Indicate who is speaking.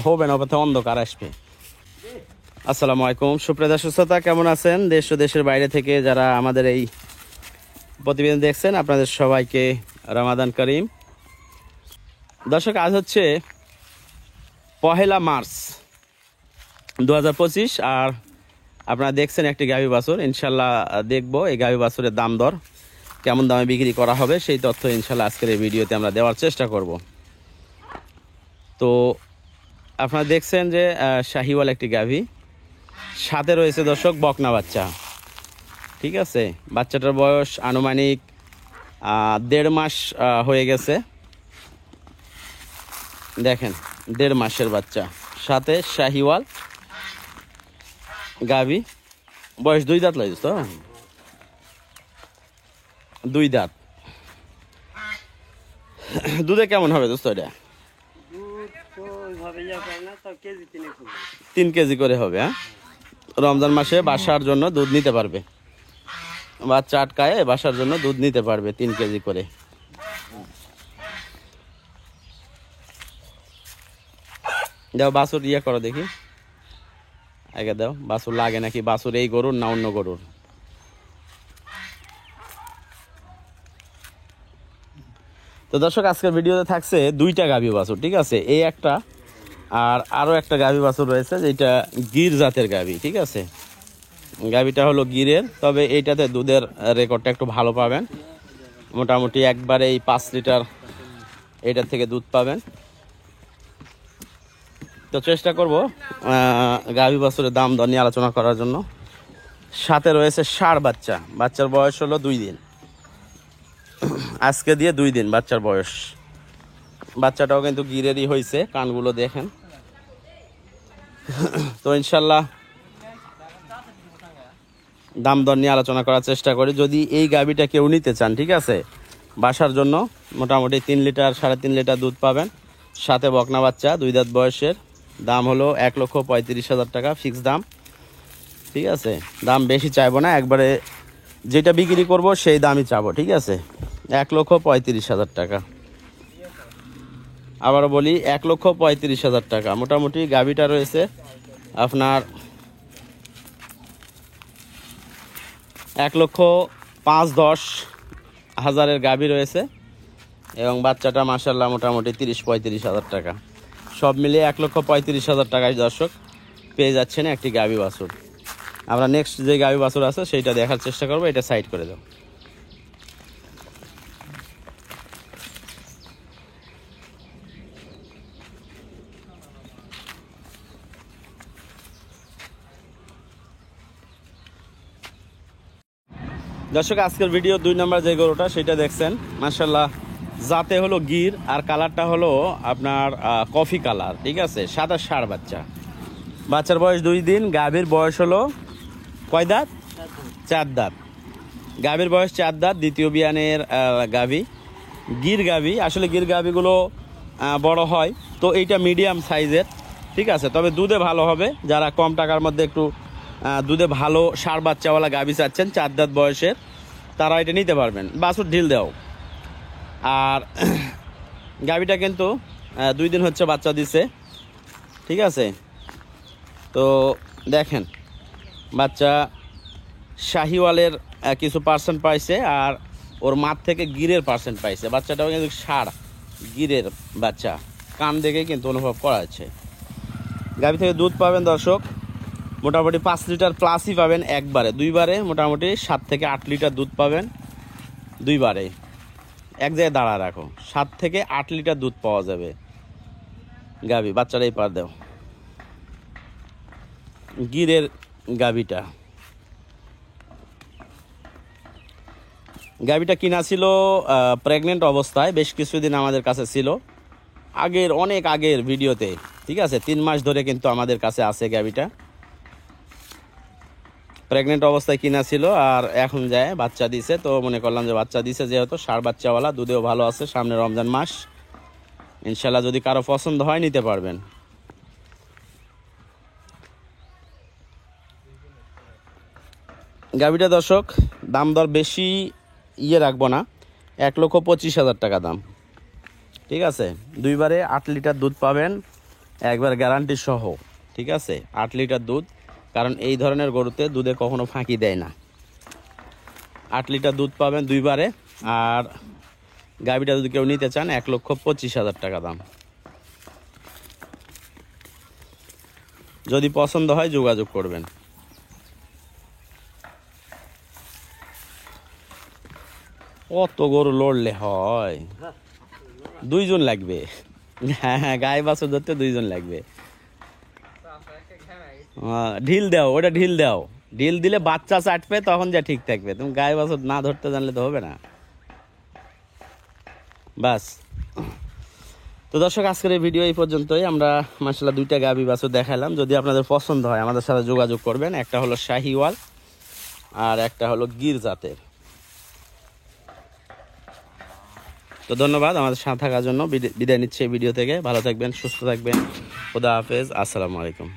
Speaker 1: হবে না, অন্ধকার আসবে। আসসালামু আলাইকুম সুপ্রিয় দর্শক শ্রোতা, কেমন আছেন? দেশ ও দেশের বাইরে থেকে যারা আমাদের এই প্রতিবেদন দেখছেন, আপনাদের সবাইকে রমাদান করিম। দর্শক, আজ হচ্ছে 1 মার্চ 2025, আর আপনারা দেখছেন একটি গাভী বাছুর। ইনশাল্লাহ দেখবো এই গাভী বাছুরের দাম দর কেমন দামে বিক্রি করা হবে, সেই তথ্য ইনশাল্লাহ আজকের এই ভিডিওতে আমরা দেওয়ার চেষ্টা করব। তো আপনারা দেখছেন যে শাহিওয়াল একটি গাভী, সাথে রয়েছে দর্শক বকনা বাচ্চা। ঠিক আছে, বাচ্চাটার বয়স আনুমানিক 1.5 মাস হয়ে গেছে। দেখেন, 1.5 মাসের বাচ্চা, সাথে শাহিওয়াল গাভী। বয়স 2 দাঁত লাগছে তো, 2 দাঁত। দুধে কেমন হবে দোস্ত? এটা 3 কেজি করে হবে। হ্যাঁ, রমজান মাসে বাসার জন্য দুধ নিতে পারবে, বাচ্চা আটকায় বাসার জন্য দুধ নিতে পারবে 3 কেজি করে। দাও বাছুর ইয়ে করো দেখি, আগে দাও। বাছুর লাগে নাকি? বাছুর এই গরুর না অন্য গরুর? তো দর্শক, আজকের ভিডিওতে থাকছে 2টা গাভী বাছুর। ঠিক আছে, এই একটা আর আরও একটা গাভী বাছুর রয়েছে, যেটা গির জাতের গাভী। ঠিক আছে, গাভীটা হলো গিরের, তবে এইটাতে দুধের রেকর্ডটা একটু ভালো পাবেন। মোটামুটি একবারে এই 5 লিটার এইটার থেকে দুধ পাবেন। তো চেষ্টা করব গাভী বাছুরের দাম দর নিয়ে আলোচনা করার জন্য। সাথে রয়েছে ষাঁড় বাচ্চা, বাচ্চার বয়স হলো 2 দিন, আজকে দিয়ে 2 দিন বাচ্চার বয়স। বাচ্চাটাও কিন্তু গিরেরই হয়েছে, কানগুলো দেখেন। তো ইনশাল্লাহ দাম দর নিয়ে আলোচনা করার চেষ্টা করি। যদি এই গাভীটা কেউ নিতে চান, ঠিক আছে, বাসার জন্য মোটামুটি 3 লিটার 3.5 লিটার দুধ পাবেন, সাথে বকনা বাচ্চা 2 দাঁত বয়সের। দাম হলো 1,35,000 টাকা ফিক্স দাম। ঠিক আছে, দাম বেশি চাইবো না, একবারে যেটা বিক্রি করব সেই দামই চাবো। ঠিক আছে, 1,35,000 টাকা। আবারও বলি, 1,35,000 টাকা। মোটামুটি গাভীটা রয়েছে আপনার 1,05,10,000 গাভী রয়েছে, এবং বাচ্চাটা মাশাল্লাহ মোটামুটি 30-35,000 টাকা। সব মিলিয়ে 1,35,000 টাকায় দর্শক পেয়ে যাচ্ছেন একটি গাভী বাছুর। আমরা নেক্সট যে গাভী বাছুর আছে সেইটা দেখার চেষ্টা করবো। এটা সাইড করে দাও। দর্শক, আজকের ভিডিও 2 নম্বর যে গরুটা সেটা দেখছেন, মাশাল্লাহ জাতে হলো গির, আর কালারটা হলো আপনার কফি কালার। ঠিক আছে, সাদা ষাঁড় বাচ্চা, বাচ্চার বয়স 2 দিন। গাভীর বয়স হলো কয় দাঁত? 4 দাঁত। গাভীর বয়স 4 দাঁত, দ্বিতীয় বিয়ানের গাভী, গির গাভী। আসলে গির গাভীগুলো বড় হয়, তো এইটা মিডিয়াম সাইজের। ঠিক আছে, তবে দুধে ভালো হবে। যারা কম টাকার মধ্যে একটু দুধে ভালো ষাঁড় বাচ্চাওয়ালা গাভী চাচ্ছেন 4 দাঁত বয়সের, তারা এটা নিতে পারবেন। বাছুর ঢিল দেও। আর গাভীটা কিন্তু 2 দিন হচ্ছে বাচ্চা দিছে। ঠিক আছে, তো দেখেন, বাচ্চা শাহিওয়ালের কিছু পার্সেন্ট পাইছে, আর ওর মাঠ থেকে গিরের পার্সেন্ট পাইছে। বাচ্চাটাও কিন্তু ষাঁড় গিরের বাচ্চা, কান দেখে কিন্তু অনুভব করা যাচ্ছে। গাভী থেকে দুধ পাবেন দর্শক মোটামুটি 5 লিটার প্লাসই পাবেন একবারে। 2বারে মোটামুটি 7 থেকে 8 লিটার দুধ পাবেন 2বারে। এক জায়গায় দাঁড়া রাখো, 7 থেকে 8 লিটার দুধ পাওয়া যাবে গাভী। বাচ্চারাই পার দাও। গিরের গাভীটা, গাভীটা কিনা ছিল প্রেগনেন্ট অবস্থায়, বেশ কিছুদিন আমাদের কাছে ছিল, অনেক আগের ভিডিওতে। ঠিক আছে, 3 মাস ধরে কিন্তু আমাদের কাছে আছে গাভীটা। প্রেগনেন্ট অবস্থায় কিনা ছিল, আর এখন যায় বাচ্চা দিছে। তো মনে করলাম যে বাচ্চা দিছে যেহেতু, ষাঁড় বাচ্চাওয়ালা, দুধেও ভালো আছে, সামনে রমজান মাস, ইনশাল্লাহ যদি কারো পছন্দ হয় নিতে পারবেন। গাভীটা দর্শক দাম দর বেশি রাখবো না, 1,25,000 টাকা দাম। ঠিক আছে, দুইবারে 8 লিটার দুধ পাবেন, একবার গ্যারান্টি সহ। ঠিক আছে, 8 লিটার দুধ, কারণ এই ধরনের গরুতে দুধে কখনো ফাঁকি দেয় না। 8 লিটার দুধ পাবেন দুইবারে। আর গাভীটা যদি কেউ নিতে চান 1,25,000 টাকা দাম। যদি পছন্দ হয় যোগাযোগ করবেন। কত গরু লড়লে হয়? 2 জন লাগবে। হ্যাঁ হ্যাঁ, গায়ে বাছুর ধরতে 2 জন লাগবে। ঢিল দাও, ওটা ঢিল দাও। ঢিল দিলে বাচ্চা চাটবে, তখন যা ঠিক থাকবে। তুমি গায়ে বাছুর না ধরতে জানলে তো হবে না। বাস। তো দর্শক, আজকের এই ভিডিও এই পর্যন্তই। আমরা মাশাআল্লাহ 2টা গাভী বাছুর দেখালাম। যদি আপনাদের পছন্দ হয় আমাদের সাথে যোগাযোগ করবেন। একটা হলো শাহিওয়াল আর একটা হলো গির জাতের। তো ধন্যবাদ আমাদের সাথে থাকার জন্য। বিদায় নিচ্ছে এই ভিডিও থেকে। ভালো থাকবেন, সুস্থ থাকবেন। খোদা হাফেজ, আসসালামু আলাইকুম।